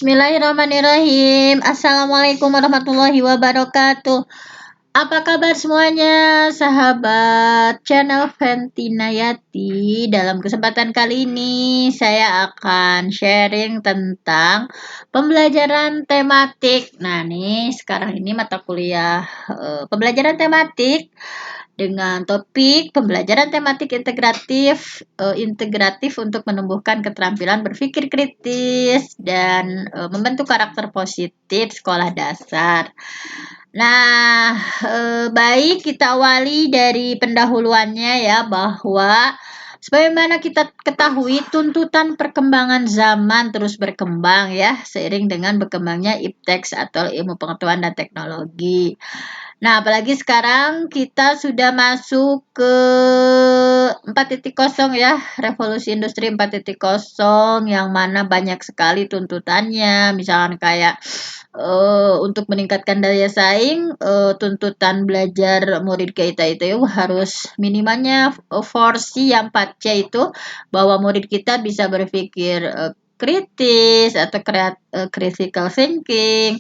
Bismillahirrahmanirrahim. Assalamualaikum warahmatullahi wabarakatuh. Apa kabar semuanya, sahabat channel Ventinayati? Dalam kesempatan kali ini, saya akan sharing tentang pembelajaran tematik. Nah, nih sekarang ini mata kuliah pembelajaran tematik dengan topik pembelajaran tematik integratif untuk menumbuhkan keterampilan berpikir kritis dan membentuk karakter positif sekolah dasar. Nah, baik kita awali dari pendahuluannya ya, bahwa sebagaimana kita ketahui tuntutan perkembangan zaman terus berkembang ya, seiring dengan berkembangnya ipteks atau ilmu pengetahuan dan teknologi. Nah, apalagi sekarang kita sudah masuk ke 4.0 ya, revolusi industri 4.0 yang mana banyak sekali tuntutannya, misalkan kayak untuk meningkatkan daya saing, tuntutan belajar murid kita itu harus minimalnya porsi yang 4C itu, bahwa murid kita bisa berpikir kritis atau critical thinking,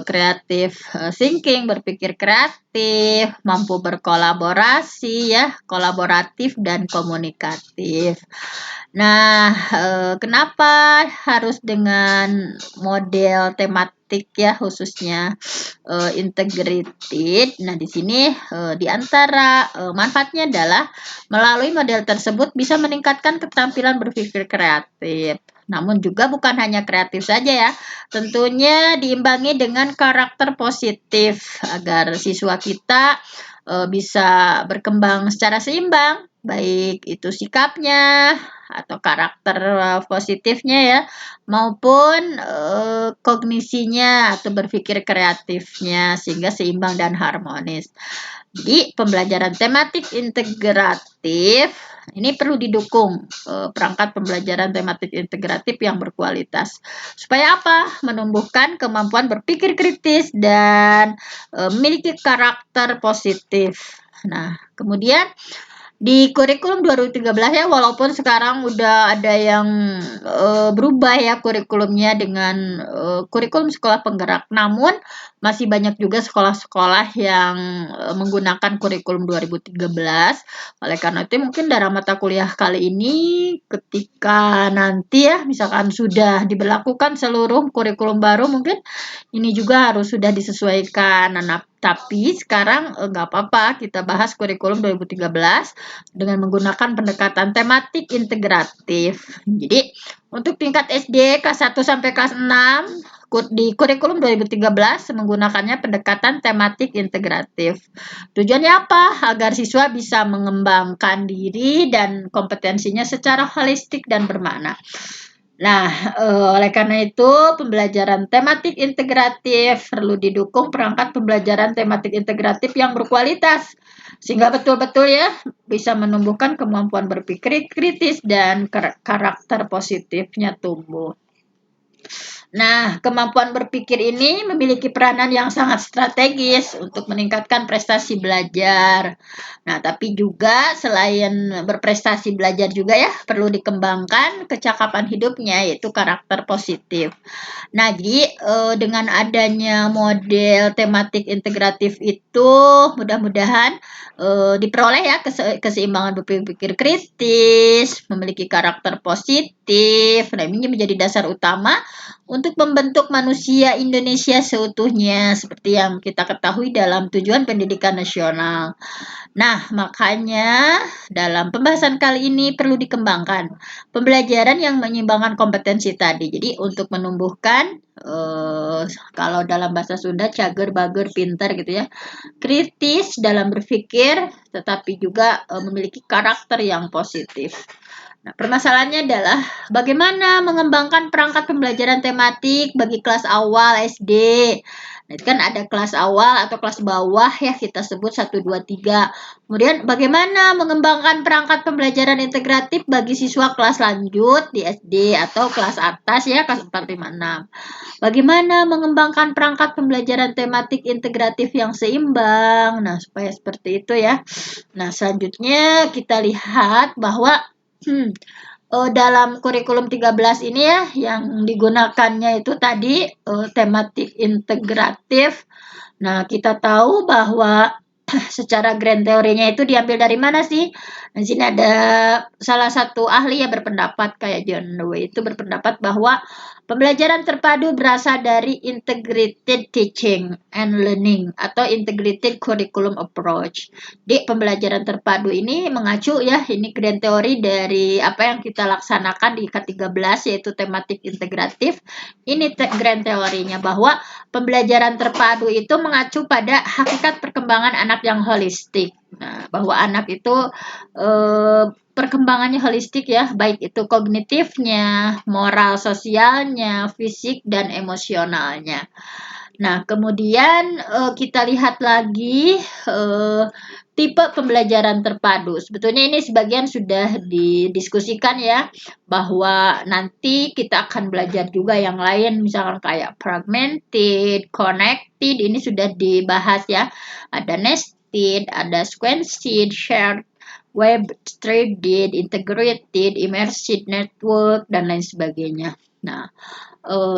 creative thinking, berpikir kreatif, mampu berkolaborasi ya, kolaboratif dan komunikatif. Nah, kenapa harus dengan model tematik ya, khususnya integrated. Nah, di sini di antara manfaatnya adalah melalui model tersebut bisa meningkatkan keterampilan berpikir kreatif. Namun juga bukan hanya kreatif saja ya, tentunya diimbangi dengan karakter positif agar siswa kita bisa berkembang secara seimbang, baik itu sikapnya atau karakter positifnya ya, maupun kognisinya atau berpikir kreatifnya, sehingga seimbang dan harmonis. Jadi pembelajaran tematik integratif ini perlu didukung perangkat pembelajaran tematik integratif yang berkualitas. Supaya apa? Menumbuhkan kemampuan berpikir kritis dan memiliki karakter positif. Nah, kemudian di kurikulum 2013 ya, walaupun sekarang udah ada yang berubah ya kurikulumnya dengan kurikulum sekolah penggerak, namun masih banyak juga sekolah-sekolah yang menggunakan kurikulum 2013. Oleh karena itu mungkin dalam mata kuliah kali ini, ketika nanti ya misalkan sudah diberlakukan seluruh kurikulum baru, mungkin ini juga harus sudah disesuaikan. Nah, tapi sekarang nggak apa-apa kita bahas kurikulum 2013 dengan menggunakan pendekatan tematik integratif. Jadi untuk tingkat SD kelas 1 sampai kelas 6 di kurikulum 2013 menggunakannya pendekatan tematik integratif. Tujuannya apa? Agar siswa bisa mengembangkan diri dan kompetensinya secara holistik dan bermakna. Nah, oleh karena itu pembelajaran tematik integratif perlu didukung perangkat pembelajaran tematik integratif yang berkualitas, sehingga betul-betul ya bisa menumbuhkan kemampuan berpikir kritis dan karakter positifnya tumbuh. Nah, kemampuan berpikir ini memiliki peranan yang sangat strategis untuk meningkatkan prestasi belajar. Nah, tapi juga selain berprestasi belajar juga ya, perlu dikembangkan kecakapan hidupnya, yaitu karakter positif. Nah, jadi dengan adanya model tematik integratif itu mudah-mudahan diperoleh ya keseimbangan berpikir kritis, memiliki karakter positif. Nah, ini menjadi dasar utama untuk membentuk manusia Indonesia seutuhnya seperti yang kita ketahui dalam tujuan pendidikan nasional. Nah, makanya dalam pembahasan kali ini perlu dikembangkan pembelajaran yang menyeimbangkan kompetensi tadi. Jadi untuk menumbuhkan kalau dalam bahasa Sunda cager bager pintar gitu ya, kritis dalam berpikir tetapi juga memiliki karakter yang positif. Nah, permasalahannya adalah bagaimana mengembangkan perangkat pembelajaran tematik bagi kelas awal SD. Nah, itu kan ada kelas awal atau kelas bawah ya, kita sebut 1, 2, 3. Kemudian bagaimana mengembangkan perangkat pembelajaran integratif bagi siswa kelas lanjut di SD atau kelas atas ya, kelas 4, 5, 6. Bagaimana mengembangkan perangkat pembelajaran tematik integratif yang seimbang. Nah, supaya seperti itu ya. Nah, selanjutnya kita lihat bahwa dalam kurikulum 13 ini ya, yang digunakannya itu tadi tematik integratif. Nah, kita tahu bahwa secara grand teorinya itu diambil dari mana sih? Di sini ada salah satu ahli yang berpendapat kayak John Dewey itu berpendapat bahwa pembelajaran terpadu berasal dari integrated teaching and learning atau integrated curriculum approach. Di pembelajaran terpadu ini mengacu ya, ini grand teori dari apa yang kita laksanakan di K13 yaitu tematik integratif. Ini grand teorinya bahwa pembelajaran terpadu itu mengacu pada hakikat perkembangan anak yang holistik. Nah, bahwa anak itu perkembangannya holistik ya, baik itu kognitifnya, moral sosialnya, fisik dan emosionalnya. Nah, kemudian kita lihat lagi tipe pembelajaran terpadu. Sebetulnya ini sebagian sudah didiskusikan ya, bahwa nanti kita akan belajar juga yang lain, misalkan kayak fragmented, connected, ini sudah dibahas ya. Ada nested, ada sequenced, shared, web threaded, integrated, immersive network, dan lain sebagainya. Nah,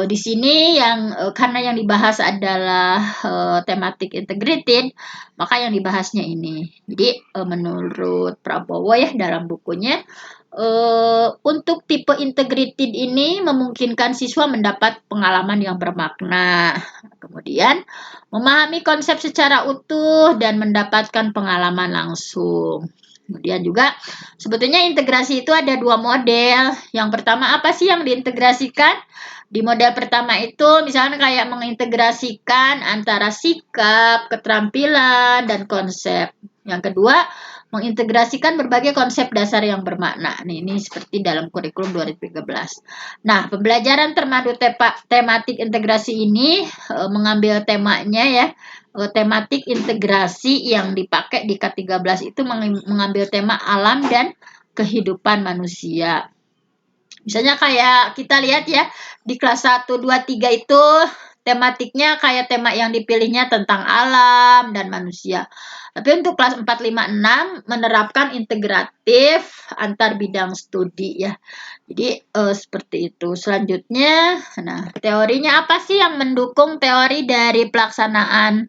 di sini yang karena yang dibahas adalah tematik integrated, maka yang dibahasnya ini. Jadi menurut Prabowo ya dalam bukunya, untuk tipe integrated ini memungkinkan siswa mendapat pengalaman yang bermakna, kemudian memahami konsep secara utuh dan mendapatkan pengalaman langsung. Kemudian juga sebetulnya integrasi itu ada dua model. Yang pertama apa sih yang diintegrasikan? Di model pertama itu misalnya kayak mengintegrasikan antara sikap, keterampilan, dan konsep. Yang kedua, mengintegrasikan berbagai konsep dasar yang bermakna. Ini seperti dalam kurikulum 2013. Nah, pembelajaran terpadu tematik integrasi ini mengambil temanya ya, tematik integrasi yang dipakai di K13 itu mengambil tema alam dan kehidupan manusia. Misalnya kayak kita lihat ya, di kelas 1, 2, 3 itu tematiknya kayak tema yang dipilihnya tentang alam dan manusia. Tapi untuk kelas 4, 5, 6 menerapkan integratif antar bidang studi ya. Jadi seperti itu. Selanjutnya, nah teorinya apa sih yang mendukung teori dari pelaksanaan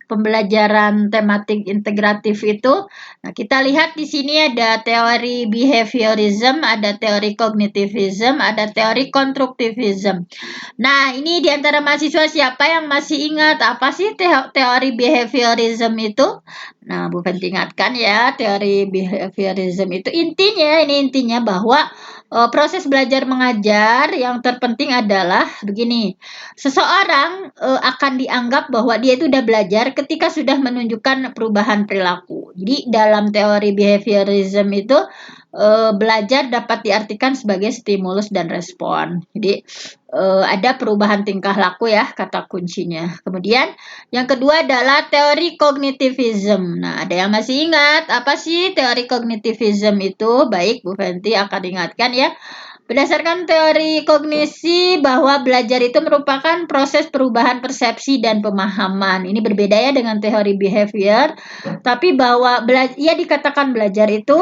pembelajaran tematik integratif itu? Nah, kita lihat di sini ada teori behaviorism, ada teori kognitivism, ada teori konstruktivism. Nah, ini di antara mahasiswa siapa yang masih ingat apa sih teori behaviorism itu? Nah, Bu Fenty ingatkan ya, teori behaviorism itu intinya bahwa proses belajar mengajar yang terpenting adalah begini. Seseorang akan dianggap bahwa dia itu sudah belajar ketika sudah menunjukkan perubahan perilaku. Jadi dalam teori behaviorism itu belajar dapat diartikan sebagai stimulus dan respon. Jadi ada perubahan tingkah laku ya kata kuncinya. Kemudian yang kedua adalah teori kognitivism. Nah, ada yang masih ingat apa sih teori kognitivism itu? Baik, Bu Fenty akan ingatkan ya. Berdasarkan teori kognisi bahwa belajar itu merupakan proses perubahan persepsi dan pemahaman. Ini berbeda ya dengan teori behavior, tapi bahwa ia dikatakan belajar itu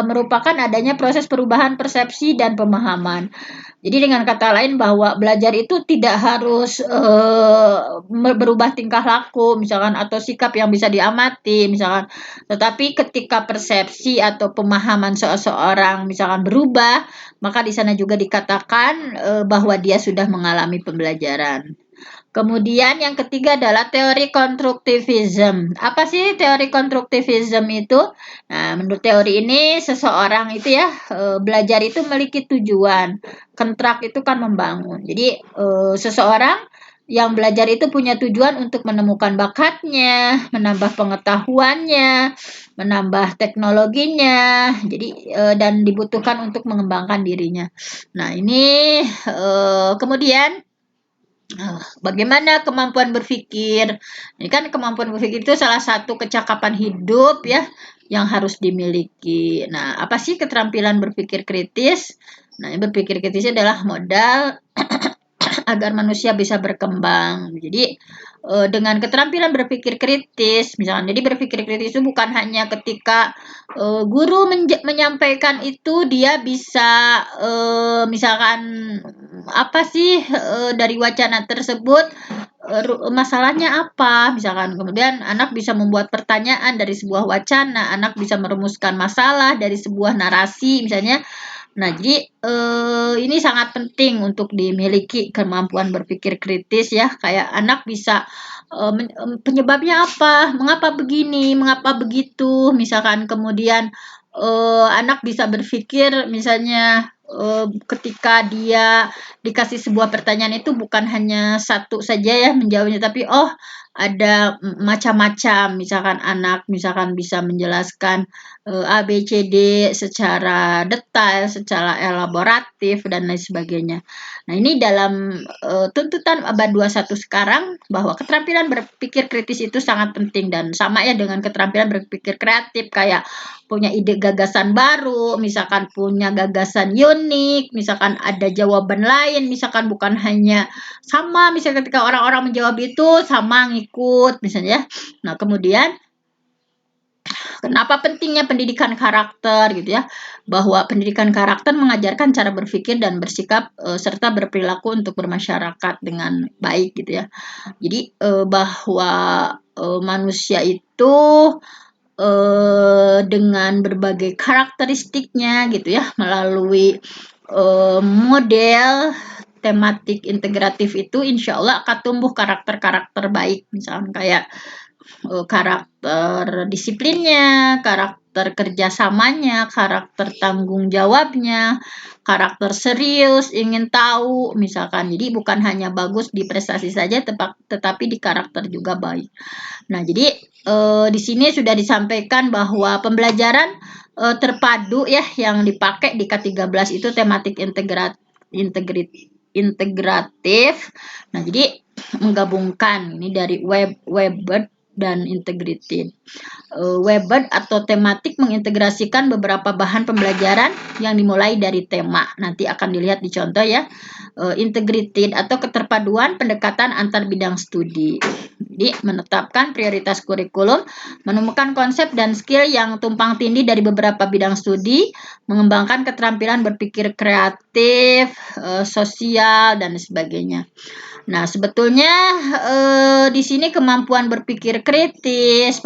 merupakan adanya proses perubahan persepsi dan pemahaman. Jadi dengan kata lain bahwa belajar itu tidak harus berubah tingkah laku misalkan atau sikap yang bisa diamati misalkan, tetapi ketika persepsi atau pemahaman seseorang misalkan berubah, maka di sana juga dikatakan bahwa dia sudah mengalami pembelajaran. Kemudian yang ketiga adalah teori konstruktivism. Apa sih teori konstruktivism itu? Nah, menurut teori ini seseorang itu ya belajar itu memiliki tujuan. Kontrak itu kan membangun. Jadi seseorang yang belajar itu punya tujuan untuk menemukan bakatnya, menambah pengetahuannya, menambah teknologinya. Jadi dan dibutuhkan untuk mengembangkan dirinya. Nah, ini kemudian bagaimana kemampuan berpikir? Ini kan kemampuan berpikir itu salah satu kecakapan hidup ya yang harus dimiliki. Nah, apa sih keterampilan berpikir kritis? Nah, berpikir kritis adalah modal agar manusia bisa berkembang. Jadi dengan keterampilan berpikir kritis, misalkan, jadi berpikir kritis itu bukan hanya ketika guru menyampaikan itu dia bisa misalkan apa sih dari wacana tersebut masalahnya apa, misalkan kemudian anak bisa membuat pertanyaan dari sebuah wacana, anak bisa merumuskan masalah dari sebuah narasi misalnya. Nah, jadi ini sangat penting untuk dimiliki kemampuan berpikir kritis ya, kayak anak bisa penyebabnya apa, mengapa begini, mengapa begitu, misalkan kemudian anak bisa berpikir misalnya ketika dia dikasih sebuah pertanyaan itu bukan hanya satu saja ya menjawabnya, tapi ada macam-macam, misalkan anak misalkan bisa menjelaskan A, B, C, D secara detail, secara elaboratif, dan lain sebagainya. Nah, ini dalam tuntutan abad 21 sekarang, bahwa keterampilan berpikir kritis itu sangat penting, dan sama ya dengan keterampilan berpikir kreatif, kayak punya ide gagasan baru, misalkan punya gagasan unik, misalkan ada jawaban lain, misalkan bukan hanya sama, misalnya ketika orang-orang menjawab itu sama ngikut misalnya. Nah, kemudian kenapa pentingnya pendidikan karakter gitu ya, bahwa pendidikan karakter mengajarkan cara berpikir dan bersikap serta berperilaku untuk bermasyarakat dengan baik gitu ya. Jadi bahwa manusia itu dengan berbagai karakteristiknya gitu ya, melalui model tematik integratif itu insya Allah akan tumbuh karakter-karakter baik, misalnya kayak karakter disiplinnya, karakter kerjasamanya, karakter tanggung jawabnya, karakter serius, ingin tahu, misalkan. Jadi bukan hanya bagus di prestasi saja, tetapi di karakter juga baik. Nah, jadi di sini sudah disampaikan bahwa pembelajaran terpadu ya yang dipakai di K13 itu tematik integratif. Nah, jadi menggabungkan ini dari Webber dan Integrated. Webber atau tematik mengintegrasikan beberapa bahan pembelajaran yang dimulai dari tema. Nanti akan dilihat di contoh ya. Integrated atau keterpaduan pendekatan antar bidang studi. Jadi menetapkan prioritas kurikulum, menemukan konsep dan skill yang tumpang tindih dari beberapa bidang studi, mengembangkan keterampilan berpikir kreatif, sosial, dan sebagainya. Nah, sebetulnya di sini kemampuan berpikir kritis,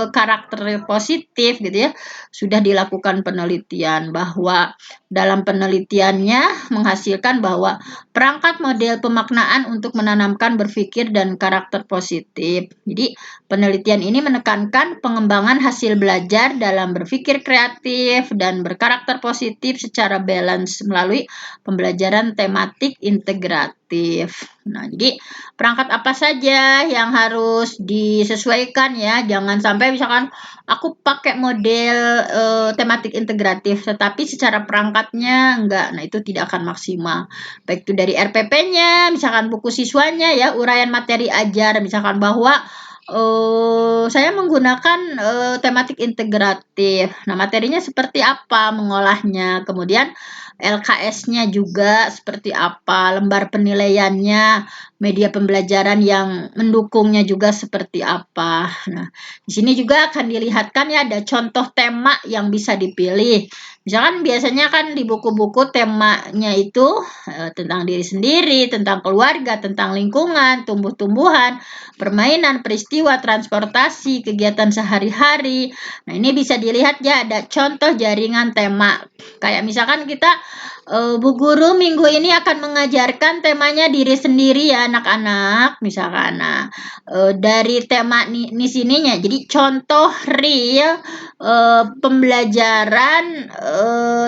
karakter positif gitu ya, sudah dilakukan penelitian, bahwa dalam penelitiannya menghasilkan bahwa perangkat model pemaknaan untuk menanamkan berpikir dan karakter positif. Jadi, penelitian ini menekankan pengembangan hasil belajar dalam berpikir kreatif dan berkarakter positif secara balance melalui pembelajaran tematik integratif. Nah, jadi perangkat apa saja yang harus disesuaikan ya. Jangan sampai misalkan aku pakai model tematik integratif, tetapi secara perangkatnya enggak. Nah, itu tidak akan maksimal. Baik itu dari RPP-nya, misalkan buku siswanya ya, uraian materi ajar, misalkan bahwa saya menggunakan tematik integratif. Nah, materinya seperti apa mengolahnya, kemudian LKS-nya juga seperti apa, lembar penilaiannya, media pembelajaran yang mendukungnya juga seperti apa. Nah, di sini juga akan dilihatkan ya ada contoh tema yang bisa dipilih. Misalkan biasanya kan di buku-buku temanya itu tentang diri sendiri, tentang keluarga, tentang lingkungan, tumbuh-tumbuhan, permainan, peristiwa, transportasi, kegiatan sehari-hari. Nah, ini bisa dilihat ya ada contoh jaringan tema. Kayak misalkan kita Bu Guru minggu ini akan mengajarkan temanya diri sendiri ya anak-anak, misalkan. Nah, dari tema di sininya, jadi contoh real pembelajaran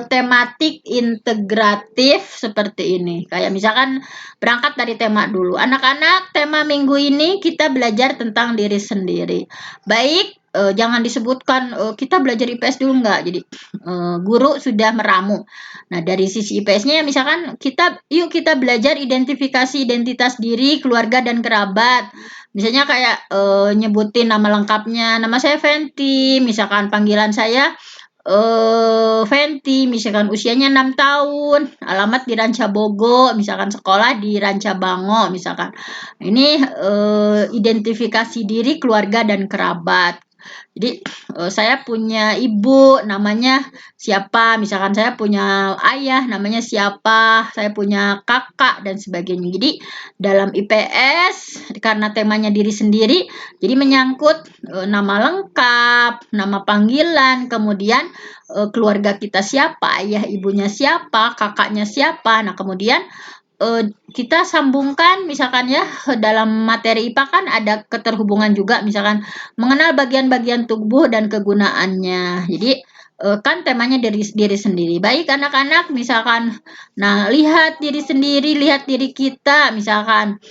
tematik integratif seperti ini. Kayak misalkan berangkat dari tema dulu. Anak-anak, tema minggu ini kita belajar tentang diri sendiri. Baik, jangan disebutkan kita belajar IPS dulu enggak. Jadi guru sudah meramu. Nah, dari sisi IPS-nya misalkan yuk kita belajar identifikasi identitas diri, keluarga, dan kerabat. Misalnya kayak nyebutin nama lengkapnya, nama saya Fenty, misalkan panggilan saya Fenty, misalkan usianya 6 tahun, alamat di Ranca Bogo, misalkan sekolah di Ranca Bango, misalkan. Ini identifikasi diri keluarga dan kerabat. Jadi saya punya ibu namanya siapa, misalkan saya punya ayah namanya siapa, saya punya kakak dan sebagainya. Jadi dalam IPS karena temanya diri sendiri, jadi menyangkut nama lengkap, nama panggilan, kemudian keluarga kita siapa, ayah ibunya siapa, kakaknya siapa. Nah, kemudian kita sambungkan misalkan ya dalam materi IPA kan ada keterhubungan juga misalkan mengenal bagian-bagian tubuh dan kegunaannya. Jadi kan temanya dari diri sendiri. Baik anak-anak misalkan nah lihat diri sendiri, lihat diri kita misalkan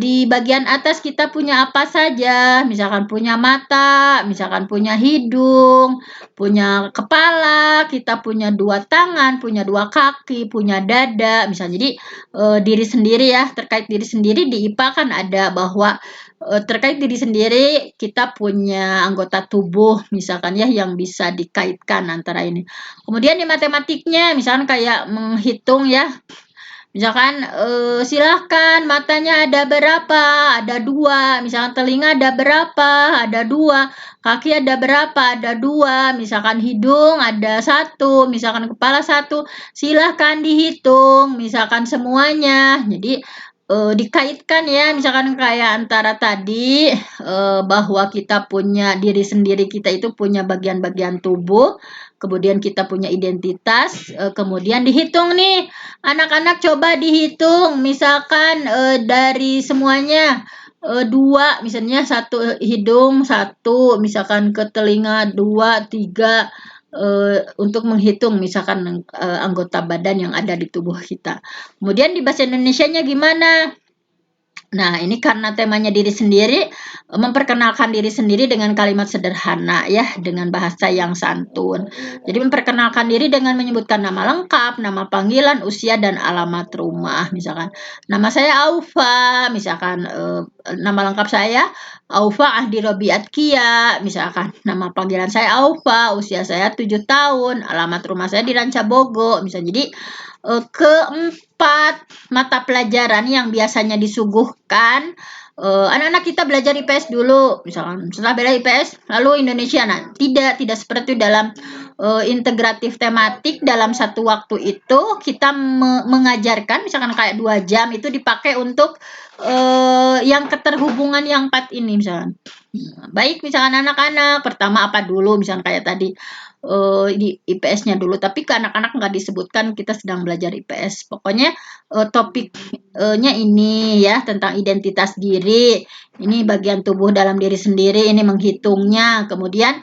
di bagian atas kita punya apa saja, misalkan punya mata, misalkan punya hidung, punya kepala, kita punya 2 tangan, punya 2 kaki, punya dada, misalnya. Jadi diri sendiri ya, terkait diri sendiri di IPA kan ada bahwa terkait diri sendiri kita punya anggota tubuh misalkan ya yang bisa dikaitkan antara ini. Kemudian di matematiknya misalkan kayak menghitung ya. Misalkan silahkan matanya ada berapa? Ada 2. Misalkan telinga ada berapa? Ada 2. Kaki ada berapa? Ada 2. Misalkan hidung ada 1. Misalkan kepala 1. Silahkan dihitung. Misalkan semuanya. Jadi dikaitkan ya misalkan kayak antara tadi bahwa kita punya diri sendiri, kita itu punya bagian-bagian tubuh, kemudian kita punya identitas, kemudian dihitung nih. Anak-anak coba dihitung, misalkan dari semuanya 2, misalnya 1 hidung, 1, misalkan ke telinga 2, 3, untuk menghitung misalkan anggota badan yang ada di tubuh kita. Kemudian di bahasa Indonesianya gimana? Nah, ini karena temanya diri sendiri, memperkenalkan diri sendiri dengan kalimat sederhana ya, dengan bahasa yang santun. Jadi memperkenalkan diri dengan menyebutkan nama lengkap, nama panggilan, usia, dan alamat rumah. Misalkan, nama saya Aufa, misalkan nama lengkap saya Aufa Ahdi Robiat Kia, misalkan nama panggilan saya Aufa, usia saya 7 tahun, alamat rumah saya di Ranca Bogo, misalnya. Jadi keempat mata pelajaran yang biasanya disuguhkan anak-anak kita belajar IPS dulu, misalkan setelah belajar IPS lalu Indonesia. Nah, tidak seperti dalam integratif tematik dalam satu waktu itu kita mengajarkan misalkan kayak 2 jam itu dipakai untuk yang keterhubungan yang 4 ini misalkan. Baik misalkan anak-anak pertama apa dulu misalkan kayak tadi di IPS-nya dulu, tapi ke anak-anak nggak disebutkan kita sedang belajar IPS. Pokoknya topiknya ini ya tentang identitas diri, ini bagian tubuh dalam diri sendiri, ini menghitungnya, kemudian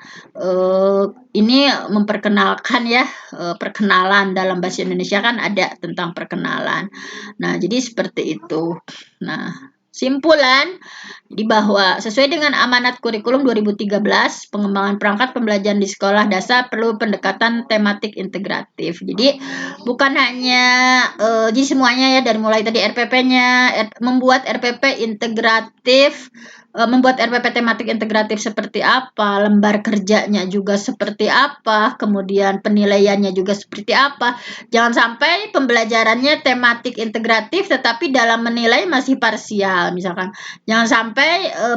ini memperkenalkan ya perkenalan dalam bahasa Indonesia kan ada tentang perkenalan. Nah, jadi seperti itu. Nah, simpulan jadi bahwa sesuai dengan amanat kurikulum 2013, pengembangan perangkat pembelajaran di sekolah dasar perlu pendekatan tematik integratif. Jadi bukan hanya jadi semuanya ya dari mulai tadi RPP-nya, membuat RPP integratif, membuat RPP tematik integratif seperti apa, lembar kerjanya juga seperti apa, kemudian penilaiannya juga seperti apa. Jangan sampai pembelajarannya tematik integratif tetapi dalam menilai masih parsial misalkan. Jangan sampai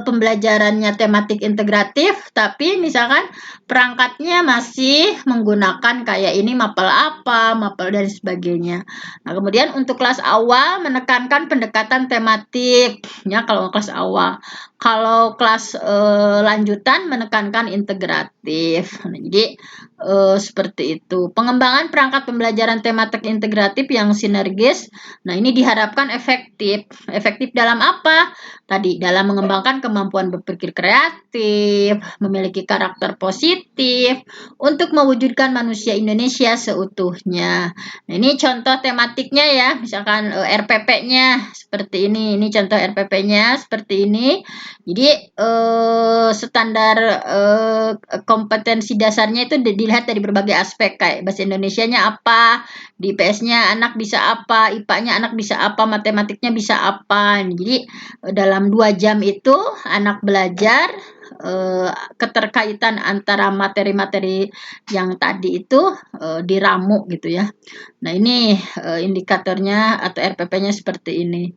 pembelajarannya tematik integratif, tapi misalkan perangkatnya masih menggunakan kayak ini mapel apa, mapel dan sebagainya. Nah, kemudian untuk kelas awal menekankan pendekatan tematik, ya kalau kelas awal. Kalau kelas lanjutan menekankan integratif. Nah, jadi seperti itu. Pengembangan perangkat pembelajaran tematik integratif yang sinergis. Nah, ini diharapkan efektif. Efektif dalam apa? Tadi dalam mengembangkan kemampuan berpikir kreatif, memiliki karakter positif untuk mewujudkan manusia Indonesia seutuhnya. Nah, ini contoh tematiknya ya, misalkan RPP-nya seperti ini. Ini contoh RPP-nya seperti ini. Jadi standar kompetensi dasarnya itu dilihat dari berbagai aspek kayak bahasa Indonesianya apa, di IPS-nya anak bisa apa, IPA-nya anak bisa apa, matematiknya bisa apa. Jadi dalam 2 jam itu anak belajar keterkaitan antara materi-materi yang tadi itu diramu gitu ya. Nah ini indikatornya atau RPP-nya seperti ini.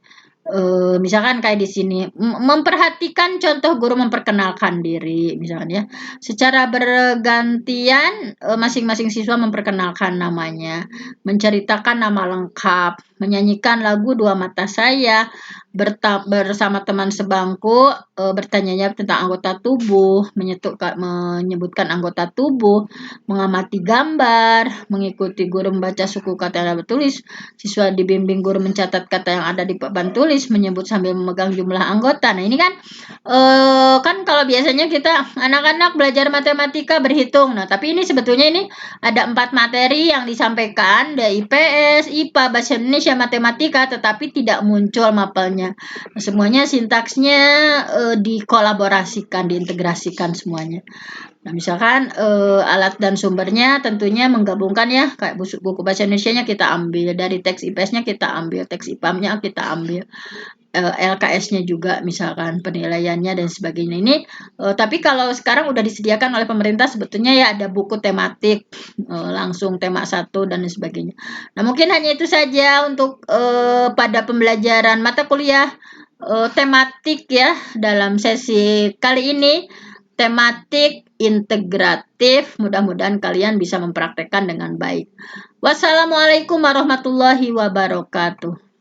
Misalkan kayak di sini memperhatikan contoh guru memperkenalkan diri misalkan ya. Secara bergantian masing-masing siswa memperkenalkan namanya, menceritakan nama lengkap, menyanyikan lagu Dua Mata Saya, bersama teman sebangku bertanya tentang anggota tubuh, menyebutkan anggota tubuh, mengamati gambar, mengikuti guru membaca suku kata yang bertulis, siswa dibimbing guru mencatat kata yang ada di papan tulis, menyebut sambil memegang jumlah anggota. Nah ini kan kan kalau biasanya kita anak-anak belajar matematika berhitung. Nah tapi ini sebetulnya ini ada 4 materi yang disampaikan, ada IPS, IPA, Bahasa Indonesia, Matematika, tetapi tidak muncul mapelnya. Nah, semuanya sintaksnya dikolaborasikan, diintegrasikan semuanya. Nah, misalkan alat dan sumbernya tentunya menggabungkan ya, kayak buku bahasa Indonesianya kita ambil, dari teks IPS-nya kita ambil, teks IPA-nya kita ambil, LKS-nya juga misalkan penilaiannya dan sebagainya. Ini tapi kalau sekarang udah disediakan oleh pemerintah sebetulnya ya ada buku tematik langsung tema 1 dan sebagainya. Nah, mungkin hanya itu saja untuk pada pembelajaran mata kuliah tematik ya dalam sesi kali ini. Tematik integratif, mudah-mudahan kalian bisa mempraktekkan dengan baik. Wassalamualaikum warahmatullahi wabarakatuh.